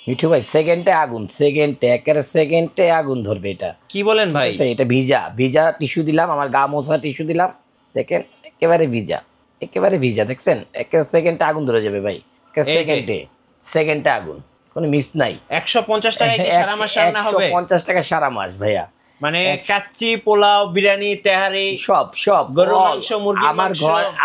মিঠু ভাই সেকেন্ডে আগুন, সেকেন্ডে একেবারে সেকেন্ডে আগুন ধরবে এটা। কি বলেন ভাই? এটা ভিজা ভিজা টিস্যু দিলাম, আমার গা মোছা টিস্যু দিলাম, দেখেন একেবারে ভিজা, একেবারে ভিজা, দেখছেন একেবারে সেকেন্ডে আগুন ধরে যাবে ভাই, সেকেন্ডে সেকেন্ডে আগুন, কোনো মিস নাই। 150 টাকায় কি সারা মাস রান্না হবে? 150 টাকা সারা মাস ভাইয়া। মানে কাচ্চি, পোলাও, বিরিয়ানি, তেহারি, সব সব গরুর মাংস, মুরগির মাংস,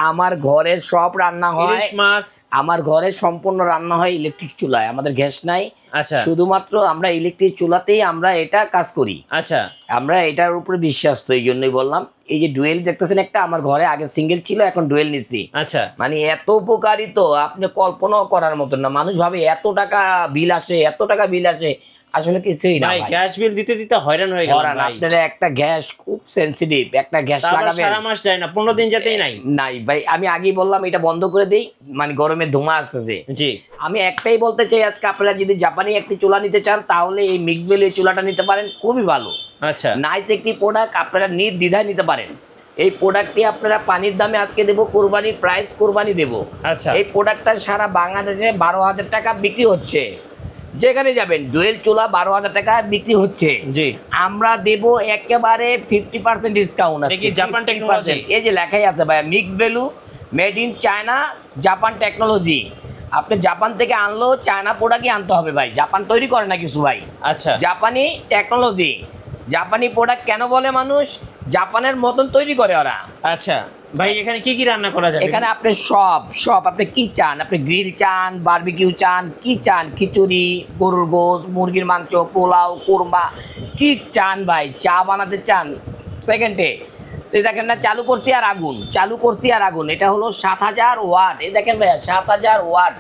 আমার ঘরে সব রান্না হয়। ইলিশ মাছ আমার ঘরে সম্পূর্ণ রান্না হয় ইলেকট্রিক চুলায়, আমাদের গ্যাস নাই। আচ্ছা, শুধুমাত্র আমরা ইলেকট্রিক চুলাতেই আমরা এটা কাজ করি। আচ্ছা, আমরা এটার উপরে বিশ্বাস, তো এই জন্যই বললাম। এই যে ডুয়েল দেখতেছেন একটা, আমার ঘরে আগে সিঙ্গেল ছিল, এখন ডুয়েল নিচ্ছি। আচ্ছা, মানে এত উপকারী তো আপনি কল্পনাও করার মতন না। মানুষ ভাবে এত টাকা বিল আসে, এত টাকা বিল আসে, আসলে কিছুই না ভাই। গ্যাস বিল দিতে দিতে হয়রান হয়ে গেল ভাই। আপনারা একটা গ্যাস খুব সেনসিটিভ, একটা গ্যাস লাগাবেন সারা মাস যায় না, 15 দিন যেতেই নাই। নাই ভাই, আমি আগেই বললাম এটা বন্ধ করে দেই, মানে গরমে ধোঁয়া আসতেছে। জি, আমি একটাই বলতে চাই, আজকে আপনারা যদি জাপানি একটি চুলা নিতে চান তাহলে এই মিক্স ভ্যালি চুলাটা নিতে পারেন, খুবই ভালো। আচ্ছা, নাইস একটি প্রোডাক্ট, আপনারা নির্দ্বিধায় নিতে পারেন। এই প্রোডাক্টটি আপনারা পানির দামে আজকে দেবো, কোরবানির প্রাইস কোরবানি দেবো। আচ্ছা, এই প্রোডাক্টটা সারা বাংলাদেশে 12,000 টাকা বিক্রি হচ্ছে, যেখানে যাবেন ডুয়েল চুলা 12,000 টাকা বিক্রি হচ্ছে। জি, আমরা দেব একেবারে 50% ডিসকাউন্ট। কি জাপান টেকনোলজি? এই যে লেখাই আছে ভাই, mix value, made in China, Japan technology. আপনি জাপান থেকে আনলেও চায়না প্রোডাক্টই আনতে হবে ভাই, জাপান তৈরি করে না কিছু ভাই। আচ্ছা, জাপানি টেকনোলজি, জাপানি প্রোডাক্ট কেন বলে মানুষ? জাপানের মতন তৈরি করে ওরা। আচ্ছা ভাই, এখানে কি কি রান্না করা যাবে? এখানে আপনি সব সব আপনি কি চান, আপনি গ্রিল চান, বারবিকিউ চান, কি চান, খিচুড়ি, গরুর গোশত, মুরগির মাংস, পোলাও, কোরমা, কি চান ভাই, চা বানাতে চান সেকেন্ডে। এই দেখেন না, চালু করছি আর আগুন, চালু করছি আর আগুন। এটা হলো 7000 ওয়াট। এই দেখেন ভাইয়া 7000 ওয়াট।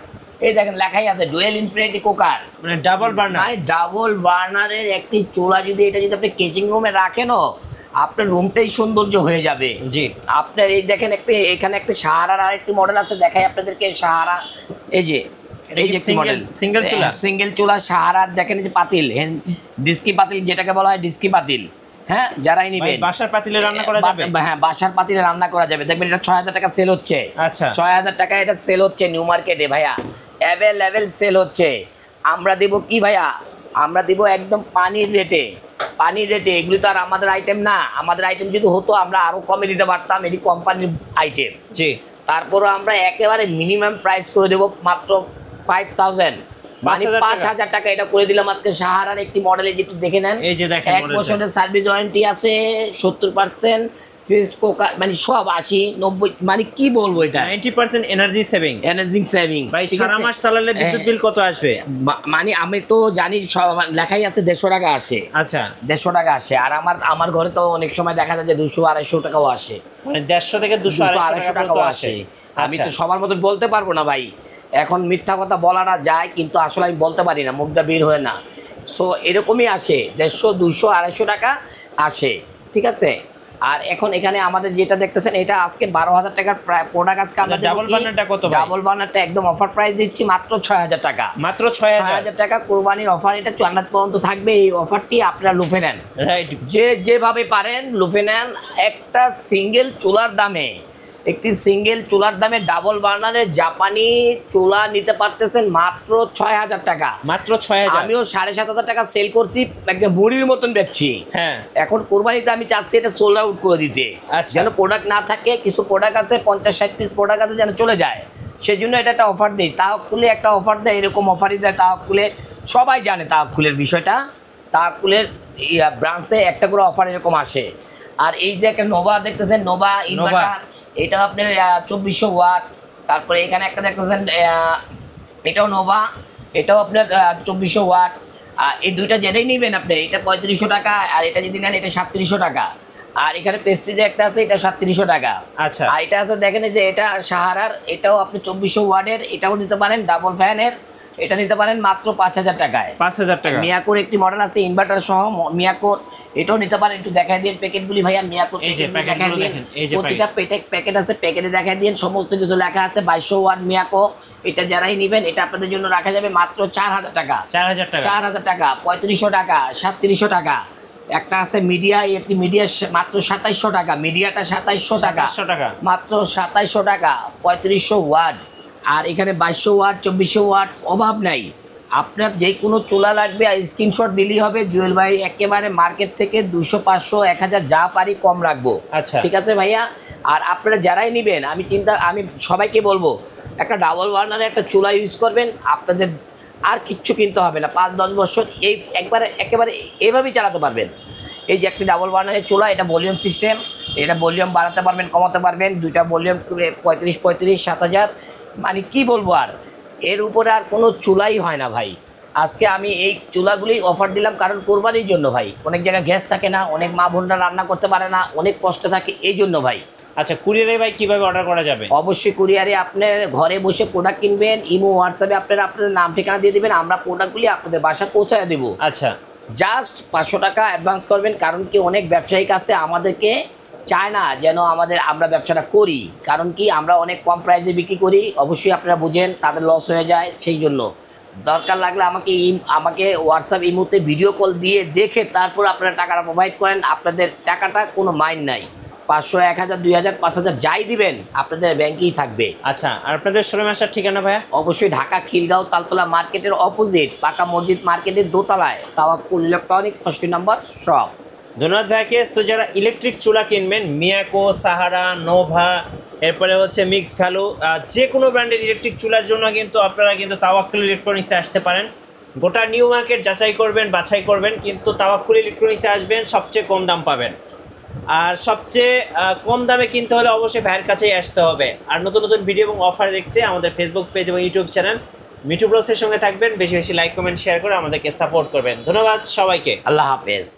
এই দেখেন লেখাই আছে ডুয়েল ইনফিনিটি কুকার, মানে ডাবল বার্নার। মানে ডাবল বার্নারের একটি চুলা। যদি এটা যদি আপনি কিচেন রুমে রাখেন, আপনার রুমটাই সৌন্দর্য হয়ে যাবে। জি, আপনার এই দেখেন একটা, এখানে একটা সাহারার আরেকটি মডেল আছে, দেখাই আপনাদেরকে। সাহারা, এই যে এই যে সিঙ্গেল চুলা, সিঙ্গেল চুলা সাহারার, দেখেন এই যে পাতিল, ডিস্কি পাতিল যেটাকে বলা হয়, ডিস্কি পাতিল। হ্যাঁ, যারাই নিবেন বাসার পাতিলে রান্না করা যাবে। হ্যাঁ, বাসার পাতিলে রান্না করা যাবে। দেখবেন এটা 6000 টাকা সেল হচ্ছে। আচ্ছা, 6000 টাকা এটা সেল হচ্ছে নিউ মার্কেটে ভাইয়া, অ্যাভেলেবেল সেল হচ্ছে। আমরা দেব কি ভাইয়া, আমরা দেব একদম পানির রেটে, পানির রেটে। এগুলি তো আর আমাদের আইটেম না, আমাদের আইটেম যদি হতো আমরা আরো কমে দিতে পারতাম, এটি কোম্পানির আইটেম। জি, তারপরও আমরা একেবারে মিনিমাম প্রাইস করে দেবো মাত্র 5000, মানে 5000 টাকা এটা করে দিলাম আজকে। সাহারার একটি মডেলে যেটি দেখে নেন, এই যে দেখেন 1 বছরের সার্ভিস ওয়ারেন্টি আছে, 70% ফিক্সড কুকার, মানে সব 80 90, মানে কি বলবো, এটা 90% এনার্জি সেভিং। এনার্জি সেভিং ভাই সারা মাস চালালে বিদ্যুৎ বিল কত আসবে? মানে আমি তো জানি লেখাই আছে 150 টাকা আসে। আচ্ছা, 150 টাকা আসে। আর আমার ঘরে তো অনেক সময় দেখা যায় যে 200-250 টাকাও আসে, মানে 150 থেকে 200-250 টাকাও আসে। আমি তো সবার মতন বলতে পারবো না ভাই, এখন মিথ্যা কথা বলাটা যায়, কিন্তু আসলে আমি বলতে পারি না, মুখটা বের হয় না। সো এরকমই আসে, 150, 200, 250 টাকা আসে, ঠিক আছে। আর এখন এখানে আমাদের যেটা দেখতেছেন, এটা আজকে 12,000 টাকার প্রোডাক্ট। আজকে আমরা ডাবল বার্নারটা কত ভাই? ডাবল বার্নারটা একদম অফার প্রাইস দিচ্ছি মাত্র 6000 টাকা। মাত্র 6000 টাকা কোরবানির অফার, এটা জান্নাত পর্যন্ত থাকবে। এই অফারটি আপনারা লুফে নেন, রাইট, যেভাবে পারেন লুফে নেন। একটা সিঙ্গেল চুলার দামে, একটি সিঙ্গেল চুলার দামে ডাবল বার্নারের জাপানি চুলা নিতে পারতেছেন মাত্র 6000 টাকা। মাত্র 6000। আমিও 7500 টাকা সেল করছি, একদম বুড়ির মতন বেচছি। হ্যাঁ, এখন কোরবানিতে আমি চাচ্ছি এটা সোল্ড আউট করে দিতে, যেন প্রোডাক্ট না থাকে। কিছু প্রোডাক্ট আছে 50-60 পিস প্রোডাক্ট আছে, যেন চলে যায়। সেই জন্য এটা একটা অফার দিই, তাওয়াক্কুলে একটা অফার দেয়, এরকম অফারই দেয় তাওয়াক্কুলে। সবাই জানে তাওয়াক্কুলের বিষয়টা, তাওয়াক্কুলের ব্রাঞ্চে একটা করে অফার এরকম আসে। আর এই যে একটা নোভা দেখতেছেন, নোভা ইনভার্টার, এটা আপনার 2400 ওয়াট। তারপরে এখানে একটা দেখতেছেন, এটাও নোভা, এটাও আপনার 2400 ওয়াট। এই দুইটা যেটাই নেবেন আপনি, এটা 3500 টাকা, আর এটা যদি নেন এটা 3700 টাকা। আর এখানে পেস্ট্রিজে একটা আছে, এটা 3700 টাকা। আচ্ছা, আর এটা আছে দেখেন যে এটা সাহারার, এটাও আপনি 2400 ওয়াটের, এটাও নিতে পারেন ডাবল ফ্যানের, এটা নিতে পারেন মাত্র 5000 টাকায়। 5000 টাকা। মিয়াকোর একটি মডেল আছে ইনভার্টার সহ, মিয়াকোর, এটাও নিতে পারেন। একটু দেখাই দিন প্যাকেটগুলি ভাইয়া, মিয়াকোর দেখাই দিন। প্রতিটা প্যাকেট আছে, প্যাকেটে দেখাই দিন, সমস্ত কিছু লেখা আছে। 2200 ওয়াট মিয়াকো, এটা যারাই নেবেন এটা আপনাদের জন্য রাখা যাবে মাত্র 4000 টাকা। 4000 টাকা, 4000 টাকা, 3500 টাকা, 3700 টাকা। একটা আছে মিডিয়া, একটি মিডিয়া মাত্র 2700 টাকা, মিডিয়াটা 2700 টাকা, মাত্র 2700 টাকা, 3500 ওয়াট। আর এখানে 2200 ওয়াট, 2400 ওয়াট, অভাব নাই। আপনার যে কোনো চুলা লাগবে আর স্ক্রিনশট দিলেই হবে। জুয়েল ভাই একেবারে মার্কেট থেকে 200, 500, 1000 যা পারি কম রাখবো। আচ্ছা। ঠিক আছে ভাইয়া। আর আপনারা যারাই নেবেন আমি সবাইকে বলবো একটা ডাবল বার্নারে একটা চুলা ইউজ করবেন, আপনাদের আর কিচ্ছু কিনতে হবে না। 5-10 বছর একেবারে এভাবেই চালাতে পারবেন। এই যে একটি ডাবল বার্নারের চুলা, এটা ভলিউম সিস্টেম, এটা ভলিউম বাড়াতে পারবেন, কমাতে পারবেন। দুইটা ভলিউম 35, 7000, মানে কি বলবো আর, এর উপরে আর কোনো চুলাই হয় না ভাই। আজকে আমি এই চুলাগুলি অফার দিলাম কারণ কোরবানির জন্য ভাই। অনেক জায়গায় গ্যাস থাকে না, অনেক মা বোনরা রান্না করতে পারে না, অনেক কষ্ট থাকে, এই জন্য ভাই। আচ্ছা, কুরিয়ারে ভাই কিভাবে অর্ডার করা যাবে? অবশ্যই কুরিয়ারে আপনার ঘরে বসে প্রোডাক্ট কিনবেন, ইমো হোয়াটসঅ্যাপে আপনাদের নাম ঠিকানা দিয়ে দেবেন, আমরা প্রোডাক্টগুলি আপনাদের বাসায় পৌঁছায় দেবো। আচ্ছা, জাস্ট 500 টাকা অ্যাডভান্স করবেন, কারণ কি অনেক ব্যবসায়িক আছে আমাদেরকে চায় না যেন আমরা ব্যবসাটা করি, কারণ কি আমরা অনেক কম প্রাইসে বিক্রি করি। অবশ্যই আপনারা বুঝেন, তাদের লস হয়ে যায়, সেই জন্য দরকার লাগলে আমাকে হোয়াটসঅ্যাপ ইমোতে ভিডিও কল দিয়ে দেখে তারপর আপনারা টাকাটা প্রোভাইড করেন। আপনাদের টাকাটা কোনো মাইন্ড নাই, 500, 1000, 2000, 5000 যাই দিবেন আপনাদের ব্যাংকেই থাকবে। আচ্ছা, আর আপনাদের শোরুমে আসার ঠিকানা ভাইয়া? অবশ্যই ঢাকা খিলগাঁও তালতলা মার্কেটের অপোজিট পাকা মসজিদ মার্কেটের দোতলায় তাওয়াক্কুল ইলেকট্রনিক 1st নম্বর শপ। ধন্যবাদ ভাইয়াকে। সো যারা ইলেকট্রিক চুলা কিনবেন, মিয়াকো, সাহারা, নোভা, এরপরে হচ্ছে মিক্স ভ্যালু, যে কোনো ব্র্যান্ডের ইলেকট্রিক চুলার জন্য কিন্তু আপনারা কিন্তু তাওয়াক্কুল ইলেকট্রনিক্সে আসতে পারেন। গোটা নিউ মার্কেট যাচাই করবেন, বাছাই করবেন, কিন্তু তাওয়াক্কুল ইলেকট্রনিক্সে আসবেন, সবচেয়ে কম দাম পাবেন। আর সবচেয়ে কম দামে কিনতে হলে অবশ্যই ভাইয়ের কাছেই আসতে হবে। আর নতুন নতুন ভিডিও এবং অফার দেখতে আমাদের ফেসবুক পেজ এবং ইউটিউব চ্যানেল মিঠু ব্লগসের সঙ্গে থাকবেন। বেশি বেশি লাইক, কমেন্ট, শেয়ার করে আমাদেরকে সাপোর্ট করবেন। ধন্যবাদ সবাইকে। আল্লাহ হাফেজ।